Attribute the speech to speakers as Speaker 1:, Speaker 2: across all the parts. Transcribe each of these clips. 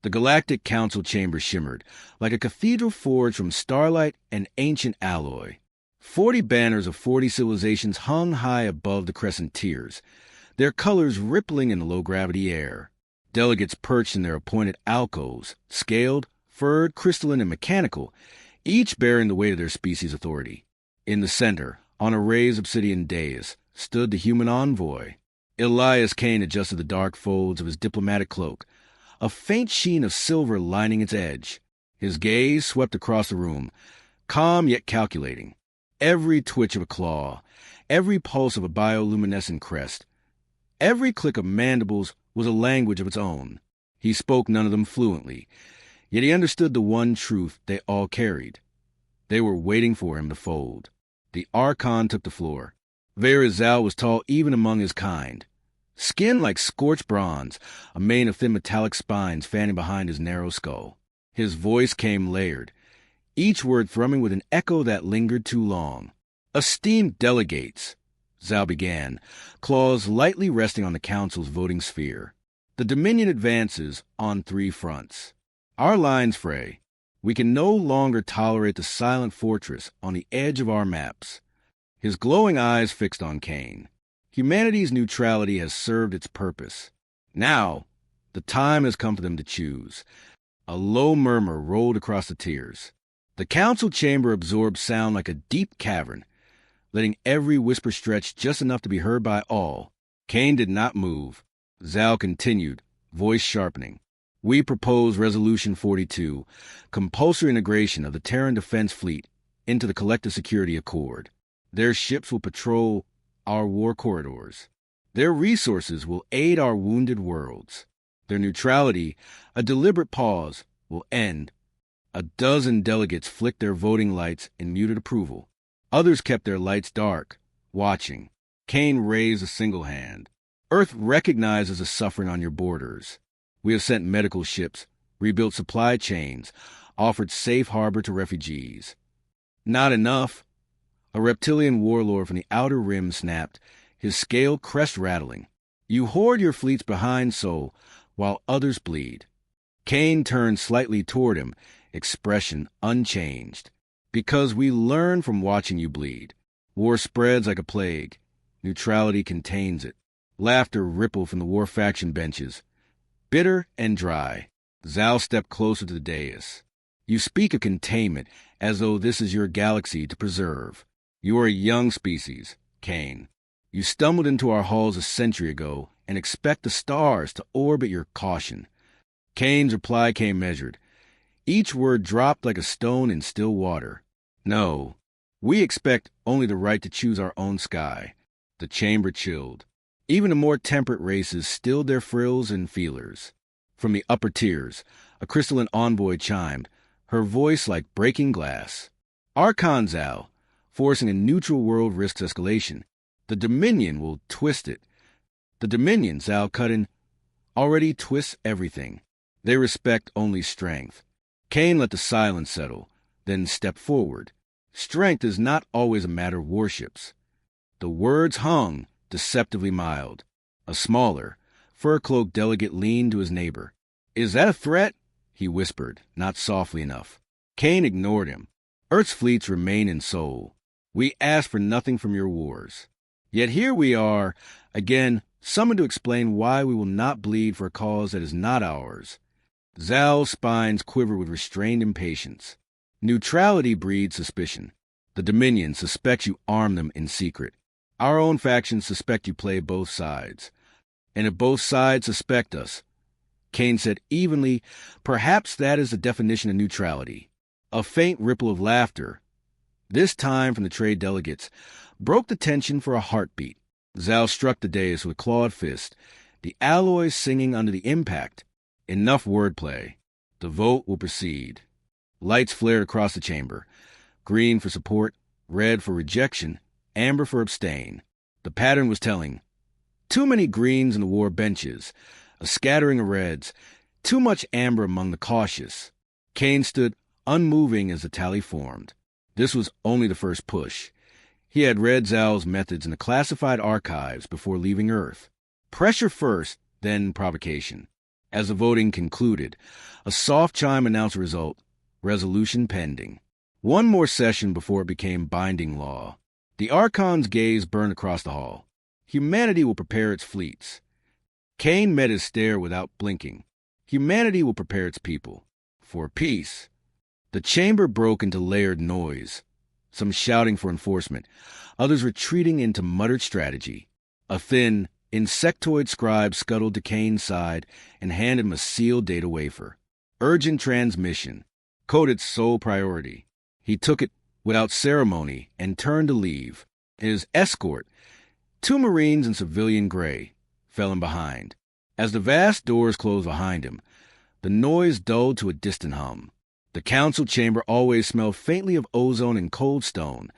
Speaker 1: The Galactic Council chamber shimmered, like a cathedral forged from starlight and ancient alloy. 40 banners of 40 civilizations hung high above the crescent tiers, their colors rippling in the low-gravity air. Delegates perched in their appointed alcoves, scaled, furred, crystalline, and mechanical, each bearing the weight of their species' authority. In the center, on a raised obsidian dais, stood the human envoy. Elias Kane adjusted the dark folds of his diplomatic cloak, a faint sheen of silver lining its edge. His gaze swept across the room, calm yet calculating. Every twitch of a claw, every pulse of a bioluminescent crest, every click of mandibles was a language of its own. He spoke none of them fluently, yet he understood the one truth they all carried. They were waiting for him to fold. The Archon took the floor. Verizal was tall even among his kind. Skin like scorched bronze, a mane of thin metallic spines fanning behind his narrow skull. His voice came layered, each word thrumming with an echo that lingered too long. "Esteemed delegates," Zal began, claws lightly resting on the Council's voting sphere. "The Dominion advances on 3 fronts. Our lines fray. We can no longer tolerate the silent fortress on the edge of our maps." His glowing eyes fixed on Kane. Humanity's neutrality has served its purpose. Now, the time has come for them to choose. A low murmur rolled across the tiers. The council chamber absorbed sound like a deep cavern, letting every whisper stretch just enough to be heard by all. Kane did not move. Zal continued, voice sharpening. "We propose Resolution 42, compulsory integration of the Terran Defense Fleet into the Collective Security Accord. Their ships will patrol our war corridors. Their resources will aid our wounded worlds. Their neutrality, a deliberate pause, will end." A dozen delegates flicked their voting lights in muted approval. Others kept their lights dark, watching. Kane raised a single hand. "Earth recognizes the suffering on your borders. We have sent medical ships, rebuilt supply chains, offered safe harbor to refugees." "Not enough." A reptilian warlord from the Outer Rim snapped, his scale crest rattling. "You hoard your fleets behind Sol, while others bleed." Kane turned slightly toward him, expression unchanged. "Because we learn from watching you bleed. War spreads like a plague. Neutrality contains it." Laughter rippled from the war faction benches, bitter and dry. Zal stepped closer to the dais. "You speak of containment as though this is your galaxy to preserve. You are a young species, Kane. You stumbled into our halls a century ago and expect the stars to orbit your caution." Kane's reply came measured. Each word dropped like a stone in still water. "No, we expect only the right to choose our own sky." The chamber chilled. Even the more temperate races stilled their frills and feelers. From the upper tiers, a crystalline envoy chimed, her voice like breaking glass. "Archon Zal, forcing a neutral world risks escalation. The Dominion will twist it." "The Dominion," Zal cut in, "already twists everything. They respect only strength." Kane let the silence settle, then stepped forward. "Strength is not always a matter of warships." The words hung, deceptively mild. A smaller, fur-cloaked delegate leaned to his neighbor. "Is that a threat?" he whispered, not softly enough. Kane ignored him. "Earth's fleets remain in Sol. We ask for nothing from your wars. Yet here we are, again, summoned to explain why we will not bleed for a cause that is not ours." Zal's spines quivered with restrained impatience. "Neutrality breeds suspicion. The Dominion suspects you arm them in secret. Our own factions suspect you play both sides. And if both sides suspect us," Kane said evenly, "perhaps that is the definition of neutrality." A faint ripple of laughter, this time from the trade delegates, broke the tension for a heartbeat. Zal struck the dais with a clawed fist, the alloys singing under the impact. "Enough wordplay. The vote will proceed." Lights flared across the chamber. Green for support, red for rejection, amber for abstain. The pattern was telling. Too many greens in the war benches, a scattering of reds, too much amber among the cautious. Kane stood unmoving as the tally formed. This was only the first push. He had read Zal's methods in the classified archives before leaving Earth. Pressure first, then provocation. As the voting concluded, a soft chime announced the result, resolution pending. One more session before it became binding law. The Archon's gaze burned across the hall. Humanity will prepare its fleets. Kane met his stare without blinking. Humanity will prepare its people. For peace. The chamber broke into layered noise. Some shouting for enforcement, others retreating into muttered strategy. A thin, insectoid scribe scuttled to Kane's side and handed him a sealed data wafer. Urgent transmission. Coded sole priority. He took it without ceremony and turned to leave. His escort, 2 Marines in civilian gray, fell in behind. As the vast doors closed behind him, the noise dulled to a distant hum. The council chamber always smelled faintly of ozone and cold stone.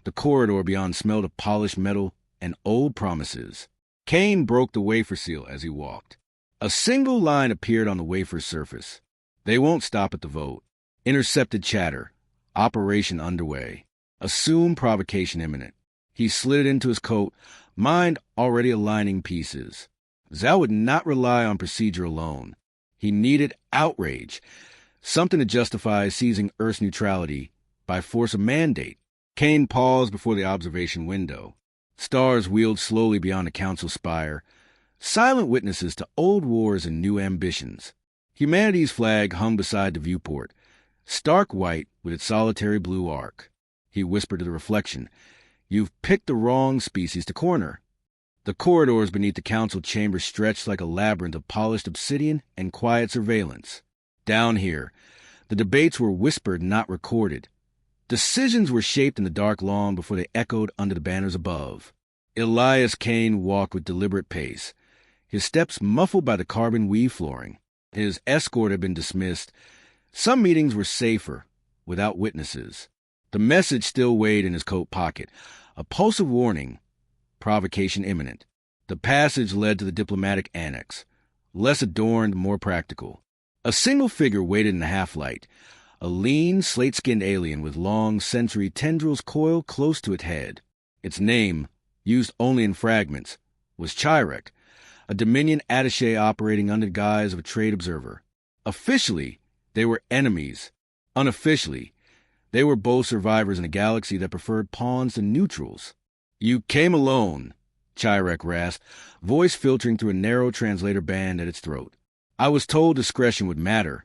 Speaker 1: The corridor beyond smelled of polished metal and old promises. Kane broke the wafer seal as he walked. A single line appeared on the wafer's surface. They won't stop at the vote. Intercepted chatter. Operation underway. Assumed provocation imminent. He slid it into his coat, mind already aligning pieces. Zhao would not rely on procedure alone. He needed outrage. Something to justify seizing Earth's neutrality by force of mandate. Kane paused before the observation window. Stars wheeled slowly beyond the council spire, silent witnesses to old wars and new ambitions. Humanity's flag hung beside the viewport, stark white with its solitary blue arc. He whispered to the reflection, "You've picked the wrong species to corner." The corridors beneath the council chamber stretched like a labyrinth of polished obsidian and quiet surveillance. Down here, the debates were whispered, not recorded. Decisions were shaped in the dark long before they echoed under the banners above. Elias Kane walked with deliberate pace, his steps muffled by the carbon weave flooring. His escort had been dismissed. Some meetings were safer, without witnesses. The message still weighed in his coat pocket, a pulse of warning, provocation imminent. The passage led to the diplomatic annex, less adorned, more practical. A single figure waited in the half-light, a lean, slate-skinned alien with long, sensory tendrils coiled close to its head. Its name, used only in fragments, was Chirek, a Dominion attaché operating under the guise of a trade observer. Officially, they were enemies. Unofficially, they were both survivors in a galaxy that preferred pawns to neutrals. "You came alone," Chirek rasped, voice filtering through a narrow translator band at its throat. "I was told discretion would matter,"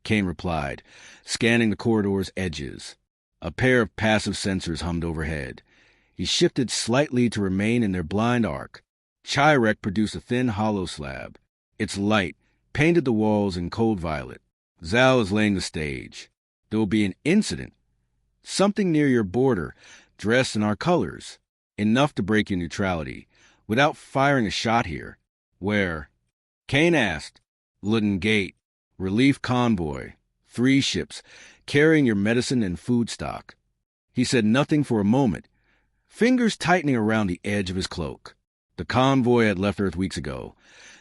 Speaker 1: Kane replied, scanning the corridor's edges. A pair of passive sensors hummed overhead. He shifted slightly to remain in their blind arc. Chirek produced a thin hollow slab. Its light painted the walls in cold violet. "Zhao is laying the stage. There will be an incident. Something near your border, dressed in our colors. Enough to break your neutrality, without firing a shot here." "Where?" Kane asked. "Luton Gate. Relief convoy. 3 ships, carrying your medicine and food stock." He said nothing for a moment, fingers tightening around the edge of his cloak. The convoy had left Earth weeks ago.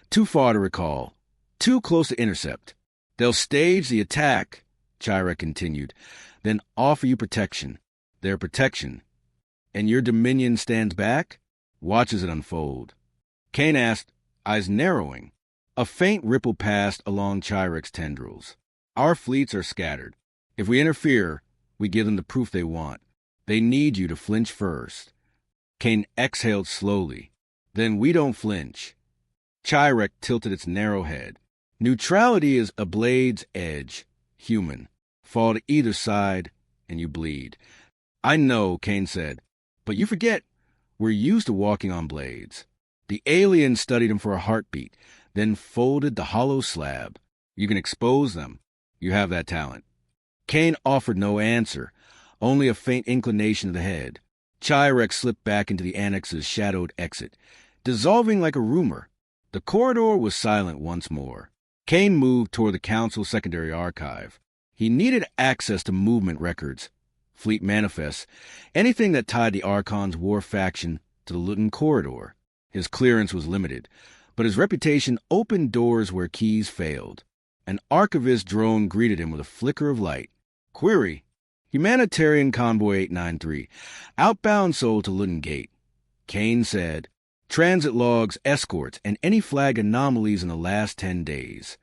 Speaker 1: Too far to recall. Too close to intercept. "They'll stage the attack," Chirek continued, "then offer you protection. Their protection. And your Dominion stands back, watches it unfold." Kane asked, eyes narrowing. A faint ripple passed along Chirek's tendrils. "Our fleets are scattered. If we interfere, we give them the proof they want. They need you to flinch first." Kane exhaled slowly. "Then we don't flinch." Chirek tilted its narrow head. "Neutrality is a blade's edge, human. Fall to either side, and you bleed." "I know," Kane said, "but you forget, we're used to walking on blades." The alien studied him for a heartbeat, then folded the hollow slab. "You can expose them. You have that talent." Kane offered no answer, only a faint inclination of the head. Chirek slipped back into the annex's shadowed exit, dissolving like a rumor. The corridor was silent once more. Kane moved toward the Council's secondary archive. He needed access to movement records, fleet manifests, anything that tied the Archon's war faction to the Luton corridor. His clearance was limited, but his reputation opened doors where keys failed. An archivist drone greeted him with a flicker of light. "Query: Humanitarian Convoy 893, outbound sold to Luton Gate." Kane said, "Transit logs, escorts, and any flag anomalies in the last 10 days."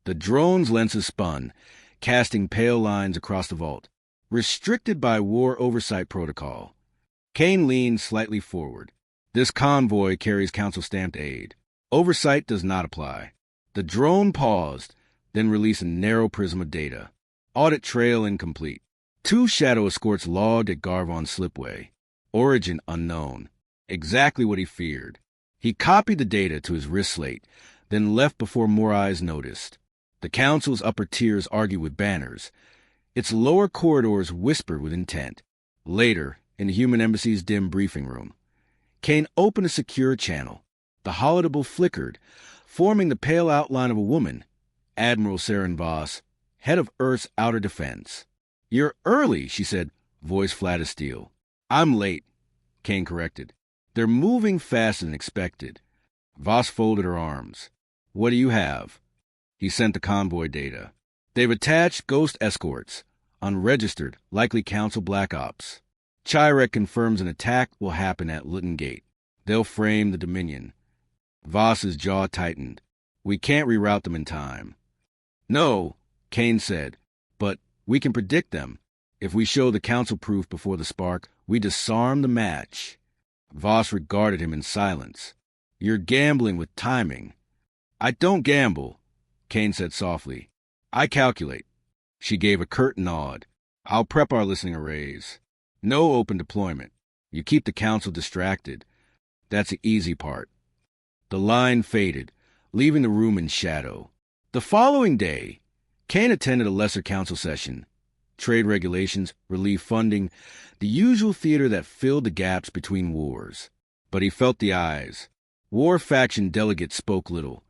Speaker 1: The drone's lenses spun, casting pale lines across the vault. Restricted by War Oversight Protocol. Kane leaned slightly forward. This convoy carries Council-stamped aid. Oversight does not apply. The drone paused, then released a narrow prism of data. Audit trail incomplete. 2 shadow escorts logged at Garvon Slipway. Origin unknown. Exactly what he feared. He copied the data to his wrist slate, then left before more eyes noticed. The Council's upper tiers argued with banners. Its lower corridors whispered with intent. Later, in the Human Embassy's dim briefing room, Kane opened a secure channel. The holodeble flickered, forming the pale outline of a woman, Admiral Saren Voss, head of Earth's outer defense. "You're early," she said, voice flat as steel. "I'm late," Kane corrected. "They're moving faster than expected." Voss folded her arms. "What do you have?" He sent the convoy data. "They've attached ghost escorts, unregistered, likely Council Black Ops. Chirek confirms an attack will happen at Luton Gate. They'll frame the Dominion." Voss's jaw tightened. "We can't reroute them in time." "No," Kane said, "but we can predict them. If we show the Council proof before the spark, we disarm the match." Voss regarded him in silence. "You're gambling with timing." "I don't gamble," Kane said softly. "I calculate." She gave a curt nod. "I'll prep our listening arrays. No open deployment. You keep the Council distracted. That's the easy part." The line faded, leaving the room in shadow. The following day, Kane attended a lesser Council session. Trade regulations, relief funding, the usual theater that filled the gaps between wars. But he felt the eyes. War faction delegates spoke little,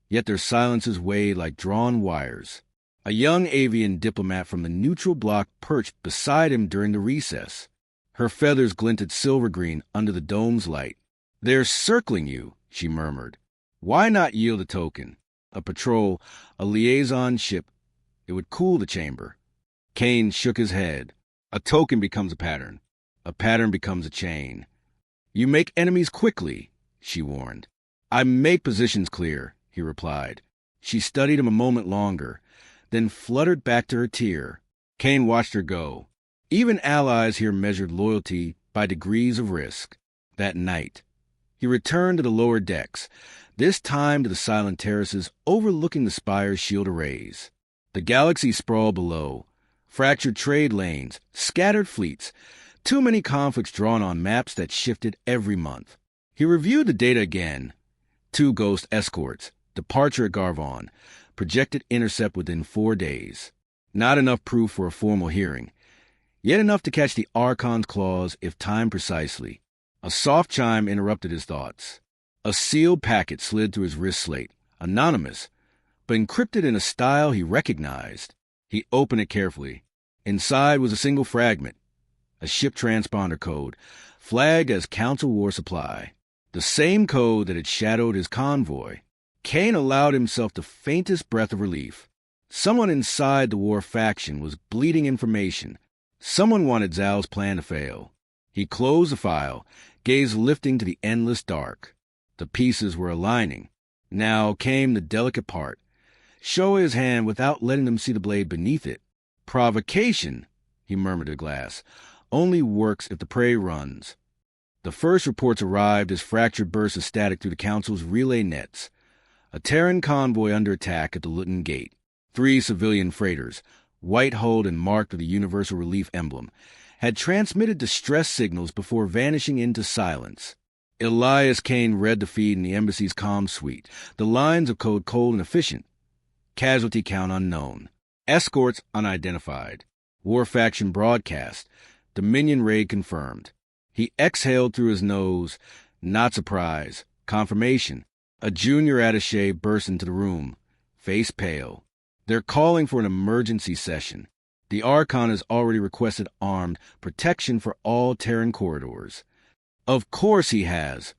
Speaker 1: yet their silences weighed like drawn wires. A young avian diplomat from the neutral bloc perched beside him during the recess. Her feathers glinted silver-green under the dome's light. "They're circling you," she murmured. "Why not yield a token? A patrol, a liaison ship. It would cool the chamber." Kane shook his head. "A token becomes a pattern. A pattern becomes a chain." "You make enemies quickly," she warned. "I make positions clear," he replied. She studied him a moment longer, then fluttered back to her tier. Kane watched her go. Even allies here measured loyalty by degrees of risk. That night, he returned to the lower decks, this time to the silent terraces overlooking the Spire's shield arrays. The galaxy sprawled below, fractured trade lanes, scattered fleets, too many conflicts drawn on maps that shifted every month. He reviewed the data again. 2 ghost escorts, departure at Garvon, projected intercept within 4 days. Not enough proof for a formal hearing, yet enough to catch the Archon's claws if timed precisely. A soft chime interrupted his thoughts. A sealed packet slid through his wrist slate, anonymous, but encrypted in a style he recognized. He opened it carefully. Inside was a single fragment, a ship transponder code, flagged as Council War Supply. The same code that had shadowed his convoy. Kane allowed himself the faintest breath of relief. Someone inside the war faction was bleeding information. Someone wanted Zal's plan to fail. He closed the file, gaze lifting to the endless dark. The pieces were aligning. Now came the delicate part. Show his hand without letting them see the blade beneath it. "Provocation," he murmured to Glass, "only works if the prey runs." The first reports arrived as fractured bursts of static through the Council's relay nets. A Terran convoy under attack at the Luton Gate. 3 civilian freighters, white-hulled and marked with the Universal Relief emblem, had transmitted distress signals before vanishing into silence. Elias Kane read the feed in the embassy's comm suite, the lines of code cold and efficient. Casualty count unknown. Escorts unidentified. War faction broadcast. Dominion raid confirmed. He exhaled through his nose. Not surprise. Confirmation. A junior attaché burst into the room, face pale. "They're calling for an emergency session. The Archon has already requested armed protection for all Terran corridors." "Of course he has,"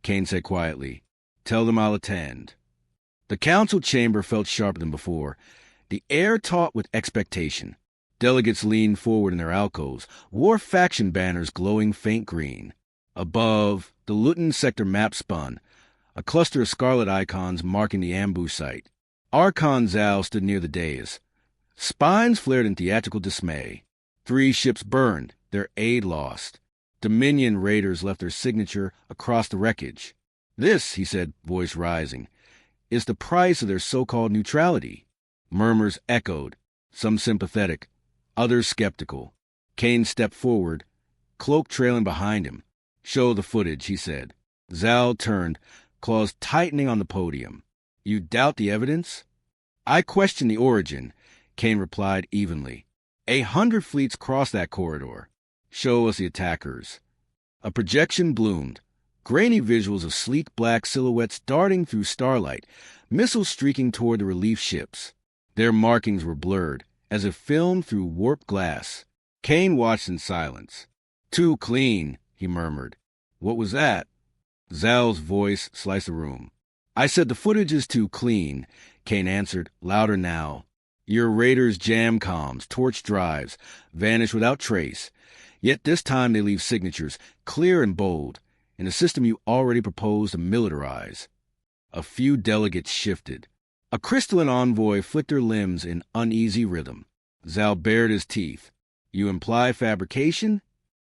Speaker 1: Kane said quietly. "Tell them I'll attend." The Council chamber felt sharper than before, the air taut with expectation. Delegates leaned forward in their alcoves, war faction banners glowing faint green. Above, the Luton sector map spun, a cluster of scarlet icons marking the ambush site. Archon Zal stood near the dais. Spines flared in theatrical dismay. 3 ships burned, their aid lost. Dominion raiders left their signature across the wreckage. This, he said, voice rising, is the price of their so-called neutrality. Murmurs echoed, some sympathetic, others skeptical. Kane stepped forward, cloak trailing behind him. Show the footage, he said. Zal turned, claws tightening on the podium. You doubt the evidence? I question the origin, Kane replied evenly. 100 fleets crossed that corridor. Show us the attackers. A projection bloomed. Grainy visuals of sleek black silhouettes darting through starlight, missiles streaking toward the relief ships. Their markings were blurred, as if filmed through warped glass. Kane watched in silence. Too clean, he murmured. What was that? Zal's voice sliced the room. I said the footage is too clean, Kane answered, louder now. Your raiders jam comms, torch drives, vanish without trace. Yet this time they leave signatures, clear and bold, in a system you already proposed to militarize. A few delegates shifted. A crystalline envoy flicked her limbs in uneasy rhythm. Zal bared his teeth. You imply fabrication?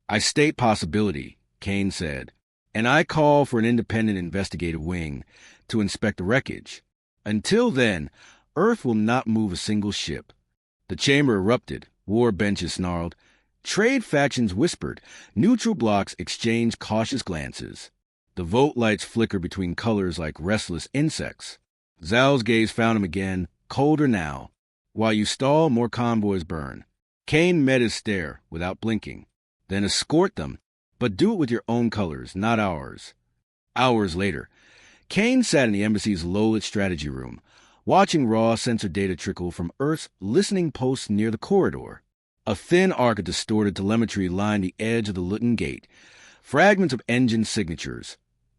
Speaker 1: I state possibility, Kane said, and I call for an independent investigative wing to inspect the wreckage. Until then, Earth will not move a single ship. The chamber erupted. War benches snarled. Trade factions whispered. Neutral blocks exchanged cautious glances. The vote lights flickered between colors like restless insects. Zal's gaze found him again, colder now. While you stall, more convoys burn. Kane met his stare, without blinking. Then escort them, but do it with your own colors, not ours. Hours later, Kane sat in the embassy's low-lit strategy room, watching raw sensor data trickle from Earth's listening posts near the corridor. A thin arc of distorted telemetry lined the edge of the Luton gate, fragments of engine signatures,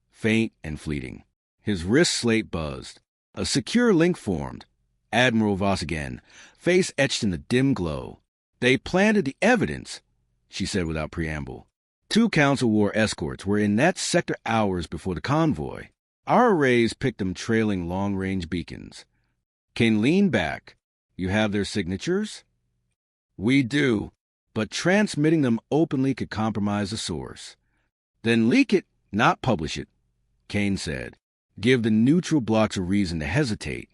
Speaker 1: faint and fleeting. His wrist slate buzzed. A secure link formed. Admiral Voss again, face etched in the dim glow. They planted the evidence, she said without preamble. 2 Council War escorts were in that sector hours before the convoy. Our arrays picked them trailing long-range beacons. Kane leaned back. You have their signatures? We do, but transmitting them openly could compromise the source. Then leak it, not publish it, Kane said. Give the neutral blocks a reason to hesitate.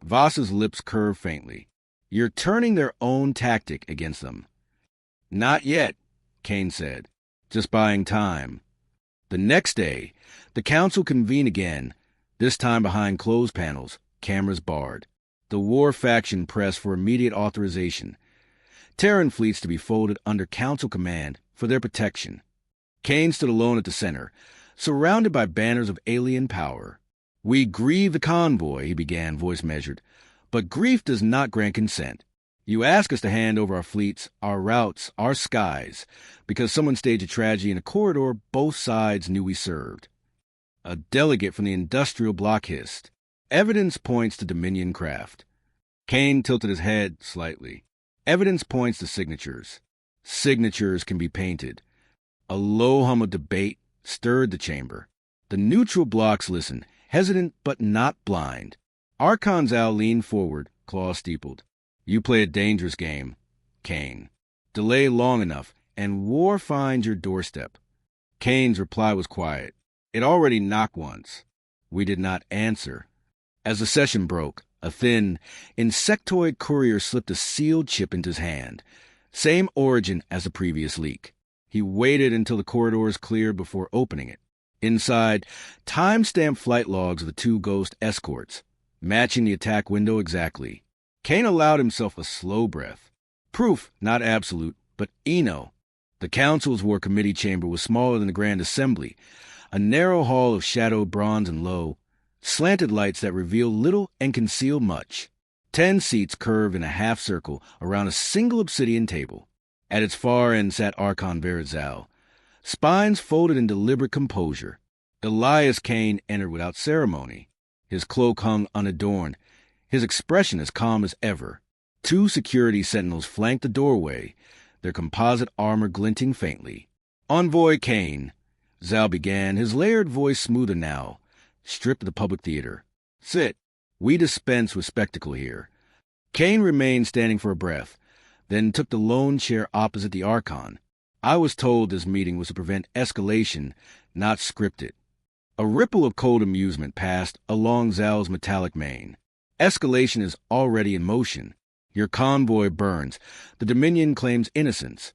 Speaker 1: Voss's lips curved faintly. You're turning their own tactic against them. Not yet, Kane said. Just buying time. The next day, the council convened again, this time behind closed panels, cameras barred. The war faction pressed for immediate authorization. Terran fleets to be folded under council command for their protection. Kane stood alone at the center, surrounded by banners of alien power. We grieve the convoy, he began, voice measured, but grief does not grant consent. You ask us to hand over our fleets, our routes, our skies, because someone staged a tragedy in a corridor both sides knew we served. A delegate from the industrial block hissed. Evidence points to Dominion craft. Kane tilted his head slightly. Evidence points to signatures. Signatures can be painted. A low hum of debate stirred the chamber. The neutral blocks listened, hesitant but not blind. Archon Zal leaned forward, claws steepled. You play a dangerous game, Kane. Delay long enough, and war finds your doorstep. Kane's reply was quiet. It already knocked once. We did not answer. As the session broke, a thin, insectoid courier slipped a sealed chip into his hand. Same origin as the previous leak. He waited until the corridors cleared before opening it. Inside, time-stamped flight logs of the 2 ghost escorts, matching the attack window exactly. Kane allowed himself a slow breath. Proof, not absolute, but Eno. The Council's War Committee chamber was smaller than the Grand Assembly, a narrow hall of shadowed bronze and low, slanted lights that reveal little and conceal much. 10 seats curved in a half circle around a single obsidian table. At its far end sat Archon Zal, spines folded in deliberate composure. Elias Kane entered without ceremony. His cloak hung unadorned, his expression as calm as ever. 2 security sentinels flanked the doorway, their composite armor glinting faintly. Envoy Kane, Zal began, his layered voice smoother now, stripped of the public theater. Sit. We dispense with spectacle here. Kane remained standing for a breath, then took the lone chair opposite the Archon. I was told this meeting was to prevent escalation, not script it. A ripple of cold amusement passed along Zal's metallic mane. Escalation is already in motion. Your convoy burns. The Dominion claims innocence.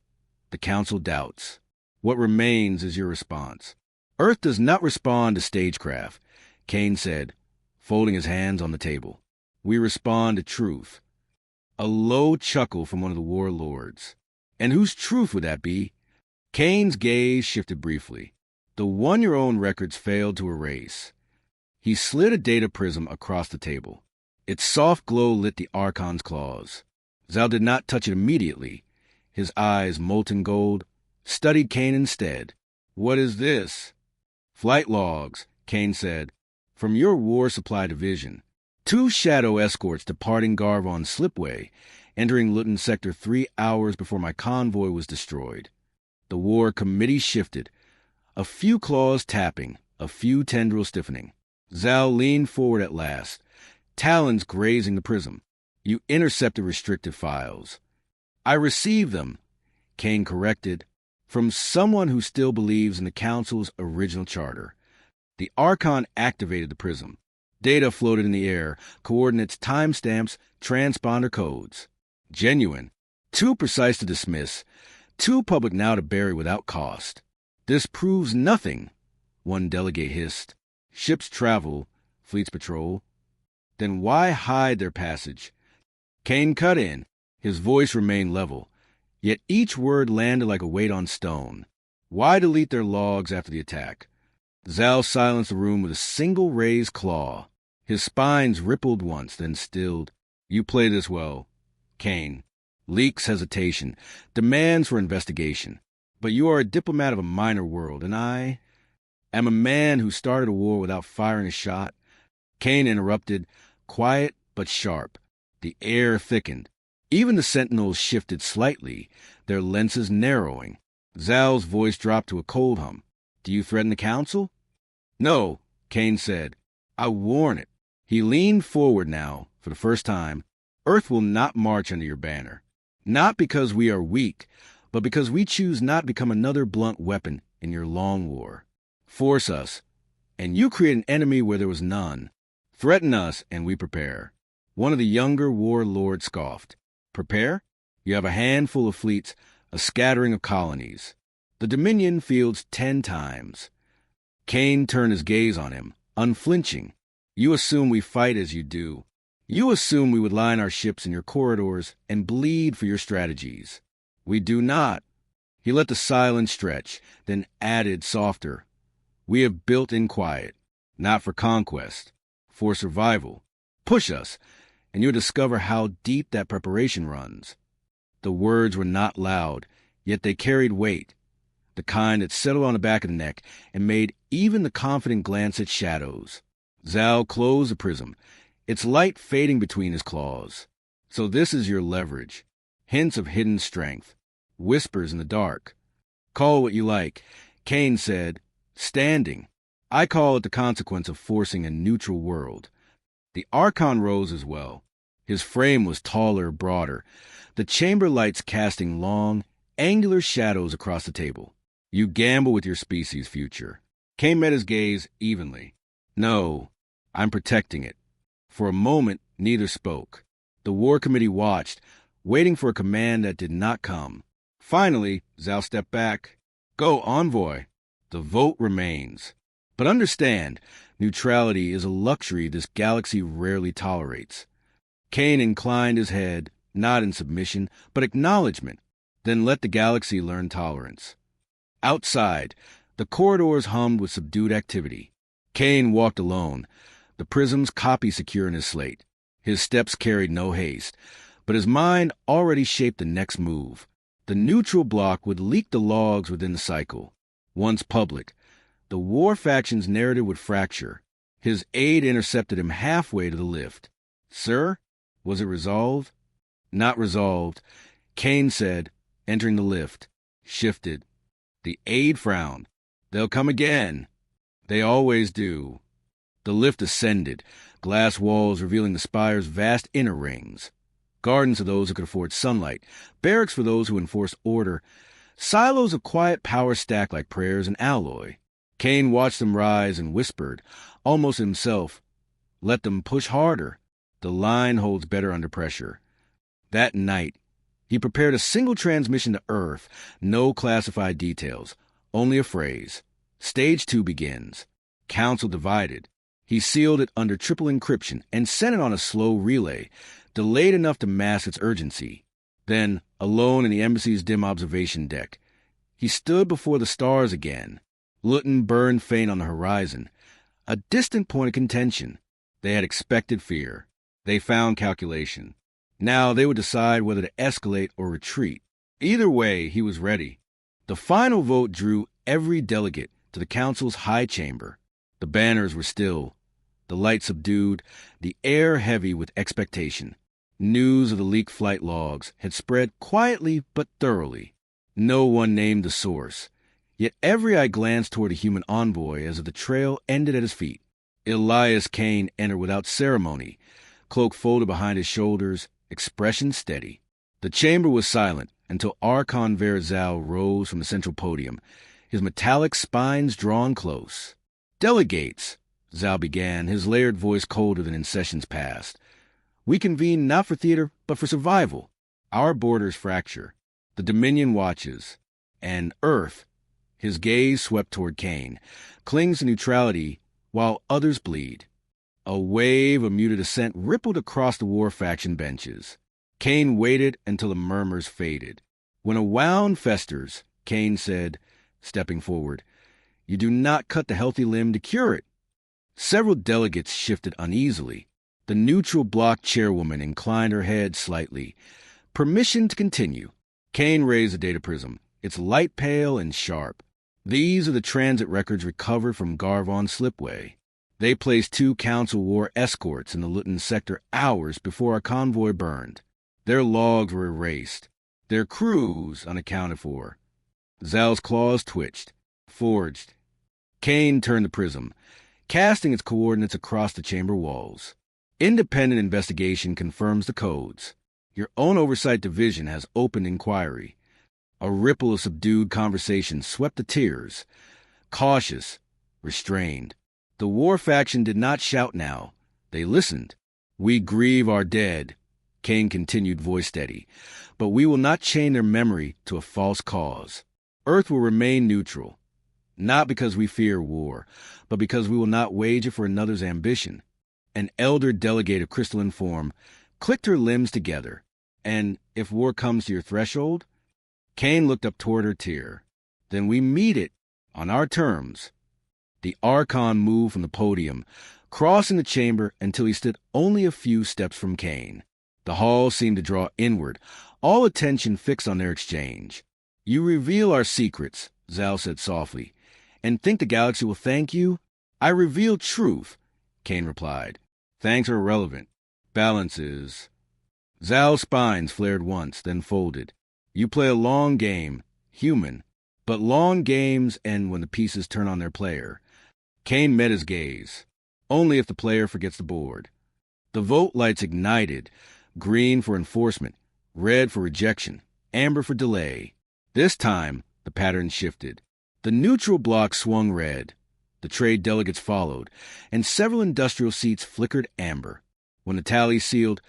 Speaker 1: The Council doubts. What remains is your response. Earth does not respond to stagecraft, Kane said, folding his hands on the table. We respond to truth. A low chuckle from one of the warlords. And whose truth would that be? Kane's gaze shifted briefly. The one your own records failed to erase. He slid a data prism across the table. Its soft glow lit the Archon's claws. Zal did not touch it immediately. His eyes, molten gold, studied Kane instead. What is this? Flight logs, Kane said. From your war supply division. 2 shadow escorts departing Garvon's slipway, entering Luton Sector 3 hours before my convoy was destroyed. The war committee shifted. A few claws tapping, a few tendrils stiffening. Zal leaned forward at last, talons grazing the prism. You intercepted restricted files. I received them, Kane corrected, from someone who still believes in the Council's original charter. The Archon activated the prism. Data floated in the air, coordinates, timestamps, transponder codes. Genuine, too precise to dismiss, too public now to bury without cost. This proves nothing, one delegate hissed. Ships travel, fleets patrol. Then why hide their passage? Kane cut in. His voice remained level, yet each word landed like a weight on stone. Why delete their logs after the attack? Zal silenced the room with a single raised claw. His spines rippled once, then stilled. You play this well, Kane. Leaks hesitation, demands for investigation. But you are a diplomat of a minor world, and I am a man who started a war without firing a shot. Kane interrupted, quiet but sharp. The air thickened. Even the sentinels shifted slightly, their lenses narrowing. Zal's voice dropped to a cold hum. Do you threaten the Council? No, Kane said. I warn it. He leaned forward now, for the first time. Earth will not march under your banner. Not because we are weak, but because we choose not to become another blunt weapon in your long war. Force us, and you create an enemy where there was none. Threaten us, and we prepare. One of the younger warlords scoffed. Prepare? You have a handful of fleets, a scattering of colonies. The Dominion fields 10 times. Kane turned his gaze on him, unflinching. You assume we fight as you do. You assume we would line our ships in your corridors and bleed for your strategies. We do not. He let the silence stretch, then added softer. We have built in quiet, not for conquest, for survival. Push us, and you'll discover how deep that preparation runs. The words were not loud, yet they carried weight, the kind that settled on the back of the neck and made even the confident glance at shadows. Zal closed the prism, its light fading between his claws. So this is your leverage. Hints of hidden strength. Whispers in the dark. Call it what you like. Kane said, standing. I call it the consequence of forcing a neutral world. The Archon rose as well. His frame was taller, broader, the chamber lights casting long, angular shadows across the table. You gamble with your species' future. Kane met his gaze evenly. No, I'm protecting it. For a moment, neither spoke. The War Committee watched, waiting for a command that did not come. Finally, Zal stepped back. Go, envoy. The vote remains. But understand, neutrality is a luxury this galaxy rarely tolerates. Kane inclined his head, not in submission, but acknowledgement, then let the galaxy learn tolerance. Outside, the corridors hummed with subdued activity. Kane walked alone, the prism's copy secure in his slate. His steps carried no haste, but his mind already shaped the next move. The neutral bloc would leak the logs within the cycle. Once public, the war faction's narrative would fracture. His aide intercepted him halfway to the lift. Sir, was it resolved? Not resolved, Kane said, entering the lift. Shifted. The aide frowned. They'll come again. They always do. The lift ascended, glass walls revealing the spire's vast inner rings. Gardens for those who could afford sunlight, barracks for those who enforced order, silos of quiet power stacked like prayers and alloy. Kane watched them rise and whispered, almost himself, "Let them push harder. The line holds better under pressure." That night, he prepared a single transmission to Earth, no classified details, only a phrase. Stage 2 begins. Council divided. He sealed it under triple encryption and sent it on a slow relay, delayed enough to mask its urgency. Then, alone in the embassy's dim observation deck, he stood before the stars again. Luton burned faint on the horizon, a distant point of contention. They had expected fear. They found calculation. Now they would decide whether to escalate or retreat. Either way, he was ready. The final vote drew every delegate to the council's high chamber. The banners were still, the light subdued, the air heavy with expectation. News of the leaked flight logs had spread quietly but thoroughly. No one named the source. Yet every eye glanced toward a human envoy as the trail ended at his feet. Elias Kane entered without ceremony, cloak folded behind his shoulders, expression steady. The chamber was silent until Archon Verzal rose from the central podium, his metallic spines drawn close. "Delegates," Zal began, his layered voice colder than in sessions past. "We convene not for theater, but for survival. Our borders fracture. The Dominion watches. And Earth," his gaze swept toward Kane, "clings to neutrality while others bleed." A wave of muted assent rippled across the war faction benches. Kane waited until the murmurs faded. When a wound festers, Kane said, stepping forward, "You do not cut the healthy limb to cure it." Several delegates shifted uneasily. The neutral bloc chairwoman inclined her head slightly. Permission to continue. Kane raised the data prism, its light pale and sharp. These are the transit records recovered from Garvon Slipway. They placed 2 Council War escorts in the Luton sector hours before our convoy burned. Their logs were erased, their crews unaccounted for. Zal's claws twitched, forged. Kane turned the prism, casting its coordinates across the chamber walls. Independent investigation confirms the codes. Your own oversight division has opened inquiry. A ripple of subdued conversation swept the tiers. Cautious, restrained. The war faction did not shout now. They listened. "We grieve our dead," Kane continued, voice steady, "but we will not chain their memory to a false cause. Earth will remain neutral, not because we fear war, but because we will not wage it for another's ambition." An elder delegate of crystalline form clicked her limbs together. "And if war comes to your threshold?" Kane looked up toward her tier. "Then we meet it on our terms." The Archon moved from the podium, crossing the chamber until he stood only a few steps from Kane. The hall seemed to draw inward, all attention fixed on their exchange. "You reveal our secrets," Zal said softly, "and think the galaxy will thank you?" "I reveal truth," Kane replied. "Thanks are irrelevant. Balance is." Zal's spines flared once, then folded. "You play a long game, human, but long games end when the pieces turn on their player." Kane met his gaze. "Only if the player forgets the board." The vote lights ignited, green for enforcement, red for rejection, amber for delay. This time, the pattern shifted. The neutral block swung red. The trade delegates followed, and several industrial seats flickered amber. When the tally sealed,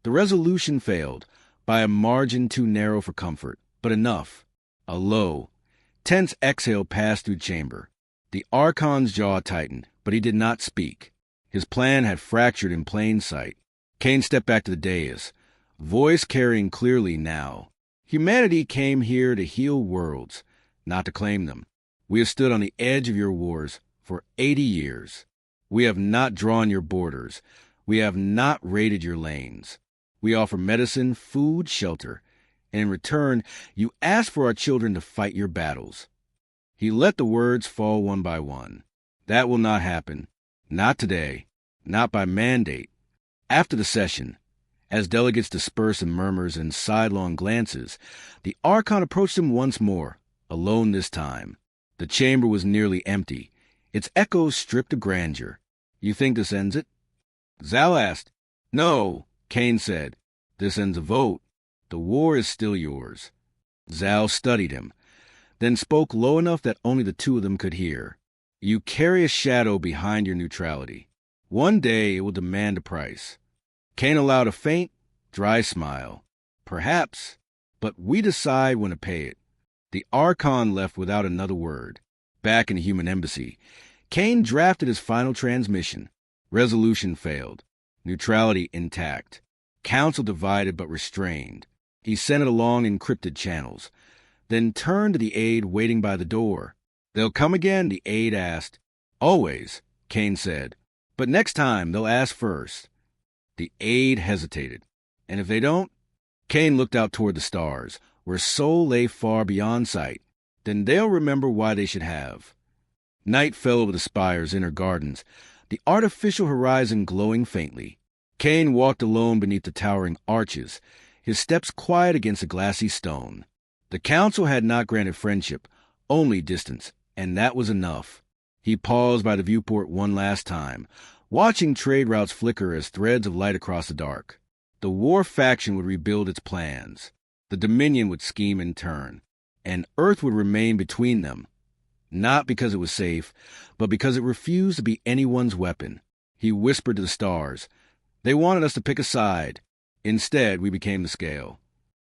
Speaker 1: the resolution failed, by a margin too narrow for comfort, but enough. A low, tense exhale passed through chamber. The Archon's jaw tightened, but he did not speak. His plan had fractured in plain sight. Kane stepped back to the dais, voice carrying clearly now. "Humanity came here to heal worlds, not to claim them. We have stood on the edge of your wars for 80 years. We have not drawn your borders. We have not raided your lanes. We offer medicine, food, shelter, and in return, you ask for our children to fight your battles." He let the words fall one by one. "That will not happen. Not today. Not by mandate." After the session, as delegates dispersed in murmurs and sidelong glances, the Archon approached him once more, alone this time. The chamber was nearly empty, its echoes stripped of grandeur. "You think this ends it?" Zal asked. No, Kane said. This ends a vote. The war is still yours. Zal studied him, then spoke low enough that only the two of them could hear. You carry a shadow behind your neutrality. One day it will demand a price. Kane allowed a faint, dry smile. Perhaps, but we decide when to pay it. The Archon left without another word. Back in the human embassy, Kane drafted his final transmission. Resolution failed. Neutrality intact. Council divided but restrained. He sent it along encrypted channels, then turned to the aide waiting by the door. They'll come again, the aide asked. Always, Kane said. But next time they'll ask first. The aide hesitated. And if they don't? Kane looked out toward the stars, where Sol lay far beyond sight. Then they'll remember why they should have. Night fell over the spire's inner gardens, the artificial horizon glowing faintly. Kane walked alone beneath the towering arches, his steps quiet against the glassy stone. The council had not granted friendship, only distance, and that was enough. He paused by the viewport one last time, watching trade routes flicker as threads of light across the dark. The war faction would rebuild its plans. The Dominion would scheme in turn, and Earth would remain between them. Not because it was safe, but because it refused to be anyone's weapon. He whispered to the stars. They wanted us to pick a side. Instead, we became the scale.